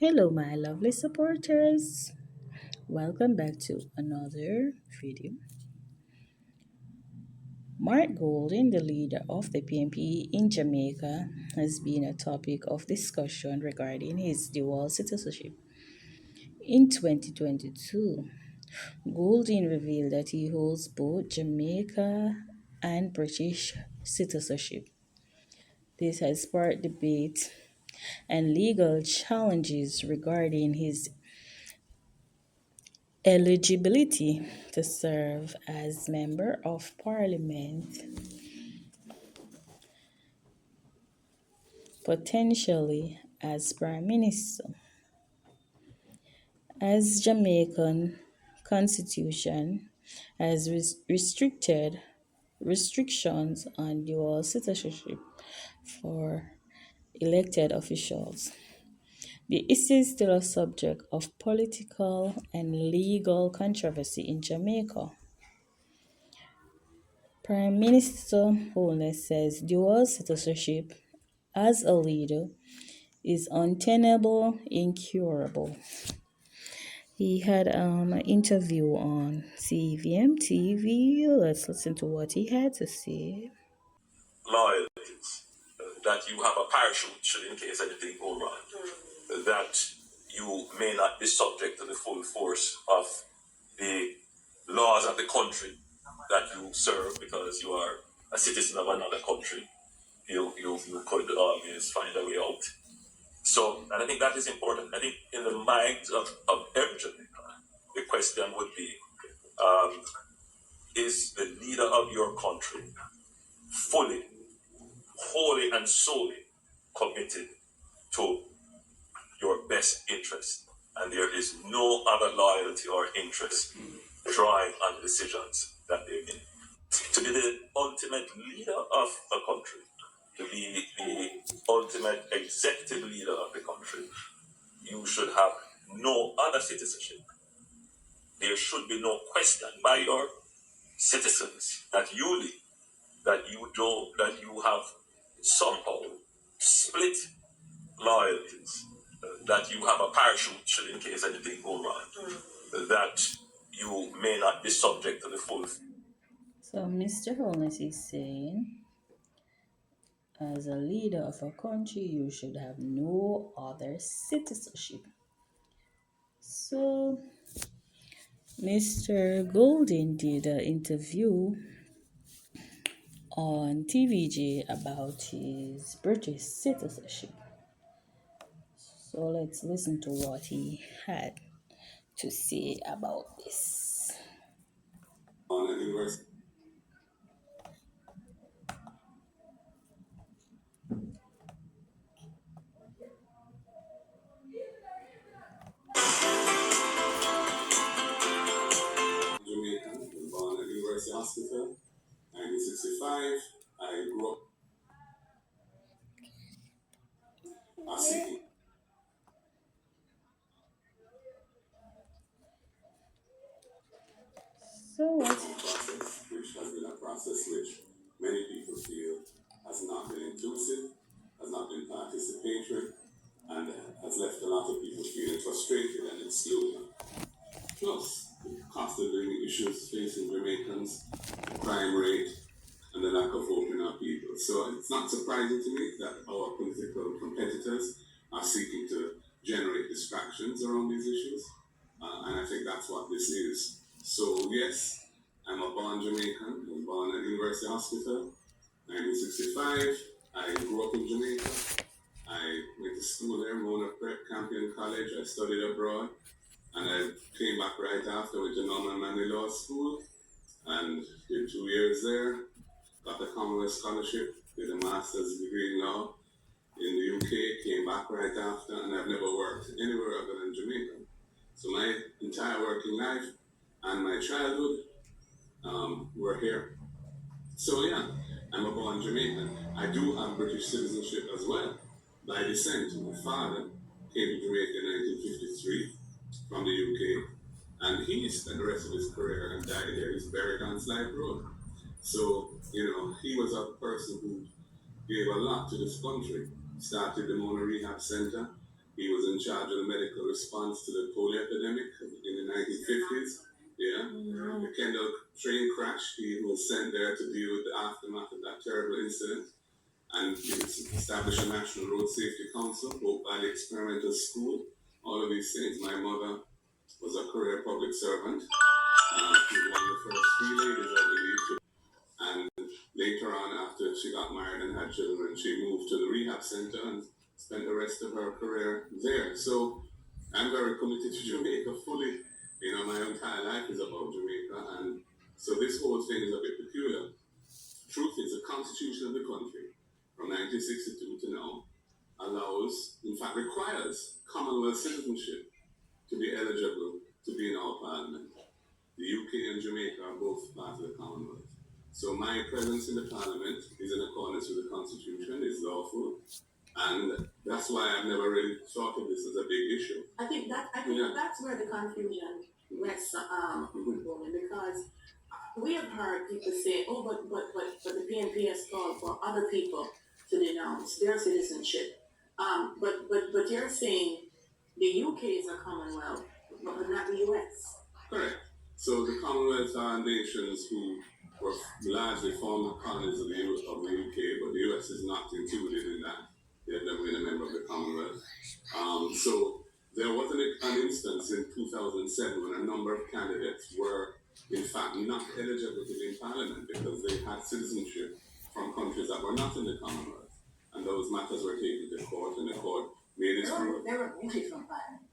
Hello, my lovely supporters. Welcome back to another video. Mark Golding, the leader of the PNP in Jamaica, has been a topic of discussion regarding his dual citizenship. In 2022, Golding revealed that he holds both Jamaica and British citizenship. This has sparked debate and legal challenges regarding his eligibility to serve as member of parliament, potentially as prime minister. As Jamaican constitution has restricted restrictions on dual citizenship for elected officials. The issue is still a subject of political and legal controversy in Jamaica. Prime Minister Holness says dual citizenship as a leader is untenable, incurable. He had an interview on CVM TV. Let's listen to what he had to say. Loyalties, that you have a parachute should in case anything go wrong, that you may not be subject to the full force of the laws of the country that you serve because you are a citizen of another country. You could always find a way out. So, and I think that is important. I think in the minds of every Jamaican, the question would be, is the leader of your country fully, wholly and solely committed to your best interest, and there is no other loyalty or interest drawing on the decisions that they make. To be the ultimate leader of a country, to be the ultimate executive leader of the country, you should have no other citizenship. There should be no question by your citizens that you lead, that you have somehow split loyalties, that you have a parachute should in case anything go wrong, that you may not be subject to the full. So, Mr. Holness is saying, as a leader of a country, you should have no other citizenship. So, Mr. Golding did an interview on TVJ about his British citizenship. So let's listen to what he had to say about this. Jamaican, born at University Hospital, 1965. I grew up seeking. So what? Process, which has been a process which many people feel has not been inclusive, has not been participatory, and has left a lot of people feeling frustrated and excluded. Plus, the cost of living issues facing Jamaicans, the crime rate, and the lack of hope in our people. So it's not surprising to me that our political competitors are seeking to generate distractions around these issues. And I think that's what this is. So yes, I'm a born Jamaican. I was born at University Hospital, 1965. I grew up in Jamaica. I went to school there, Mona Prep, Campion College. I studied abroad. And I came back right after with the Norman Manley Law School and did 2 years there. Got a Commonwealth Scholarship, did a master's degree in law in the UK, came back right after, and I've never worked anywhere other than Jamaica. So my entire working life and my childhood were here. So yeah, I'm a born Jamaican. I do have British citizenship as well, by descent. My father came to Jamaica in 1953 from the UK, and he spent the rest of his career and died there. He's buried on Slide Road. So, he was a person who gave a lot to this country. Started the Mona Rehab Center. He was in charge of the medical response to the polio epidemic in the 1950s. Yeah. Mm-hmm. The Kendall train crash, he was sent there to deal with the aftermath of that terrible incident. And he established a National Road Safety Council, Hope Valley Experimental School, all of these things. My mother was a career public servant. She was one of the first three ladies, I believe. And later on, after she got married and had children, she moved to the rehab center and spent the rest of her career there. So I'm very committed to Jamaica fully. You know, my entire life is about Jamaica. And so this whole thing is a bit peculiar. Truth is, the constitution of the country from 1962 to now allows, in fact, requires Commonwealth citizenship to be eligible to be in our parliament. The UK and Jamaica are both part of the Commonwealth. So my presence in the parliament is in accordance with the constitution, is lawful, and that's why I've never really thought of this as a big issue. I think that's where the confusion rests, because we have heard people say, oh, but the PNP has called for other people to denounce their citizenship. But you're saying the UK is a Commonwealth, but not the US. Correct. So the Commonwealth are nations who were largely former colonies of the UK, but the US is not included in that. They've never been a member of the Commonwealth. So there was an instance in 2007 when a number of candidates were, in fact, not eligible to be in Parliament because they had citizenship from countries that were not in the Commonwealth. And those matters were taken to court, and the court made its ruling. They were booted from Parliament.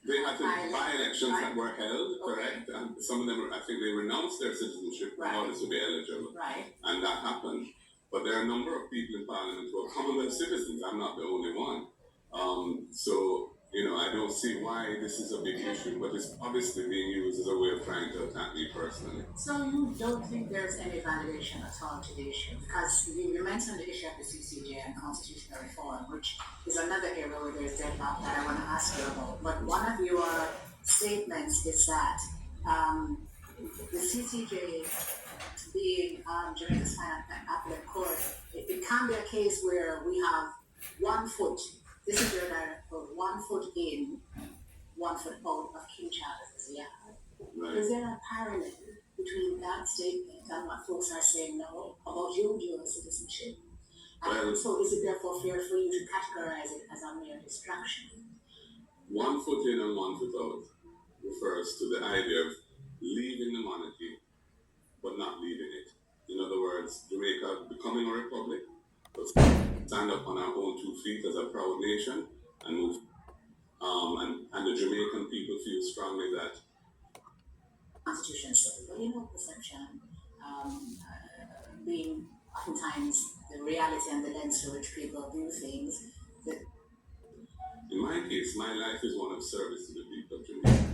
They had by-elections that were held, correct? And some of them, I think they renounced their citizenship in order to be eligible. Right. And that happened. But there are a number of people in Parliament who are Commonwealth citizens. I'm not the only one. So, you know, I don't see why this is a big issue, but it's obviously being used as a way of trying to attack me personally. So you don't think there's any validation at all to the issue? Because you mentioned the issue of the CCJ and constitutional reform, which is another area where there's deadlock that I want to ask you about. But one of your statements is that the CCJ being Jamaica's final appellate court, it can be a case where we have 1 foot. This is your direct quote: 1 foot in, 1 foot out of King Charles's yard. Right. Is there a parallel between that statement and what folks are saying now about your dual citizenship? And so is it therefore fair for you to categorize it as a mere distraction? 1 foot in and 1 foot out refers to the idea of leaving the monarchy but not leaving it. In other words, Jamaica becoming a republic, but stand up on our own 2 feet as a proud nation and move. And the Jamaican people feel strongly that Constitution says, well, you know, perception being oftentimes the reality and the lens through which people do things. In my case, my life is one of service to the people of Jamaica.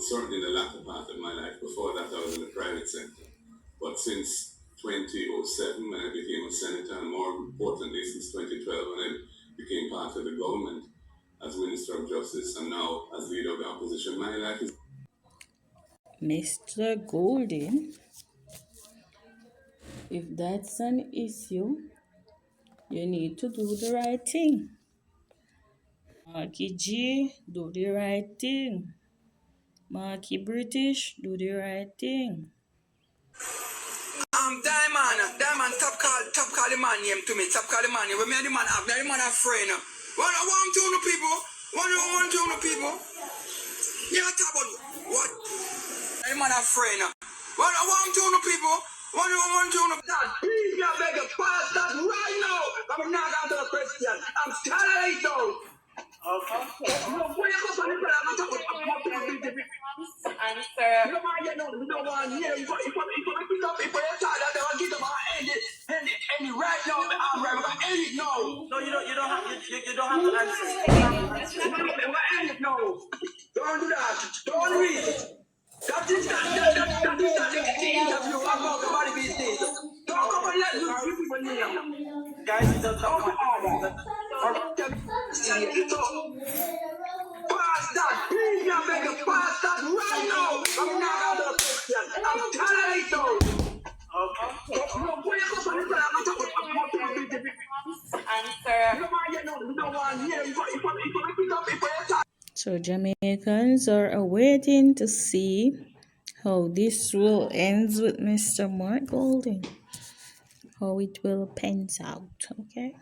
Certainly in the latter part of my life. Before that, I was in the private sector. But since 2007, when I became a senator, and more importantly, since 2012, when I became part of the government as Minister of Justice, and now as leader of the opposition, my life is... Mr. Golden, if that's an issue, you need to do the right thing. Marky G, do the right thing. Marky British, do the right thing. Diamond, top call the man name to me, top call the man name. When me and the man have, the man have friend. One, two, people. One, two, people. Yeah, top on what? The man have friend. One, two, people. One, two, please, I beg you, pass that right now. I'm not answer the question. I'm scared though. Okay. No, where you go for the prayer? I'm talking about answer. You don't want to know. You don't want to hear. If you pick up, if you start that, they will get them and end it right now. I'm right. We're gonna end it now. No, you don't have. You don't have to answer. We're gonna end it now. Don't do that. Don't read. That is the interview about the body business. Don't come and let you people here. Guys, don't come on. Pass that, please, I beg you, pass that right now. I'm not out of the question. I'm telling you so. Okay. No, where you go for the prayer? I'm talking about answer. You don't want to hear. If you So Jamaicans are awaiting to see how this will ends with Mr. Mark Golding, how it will pans out. Okay.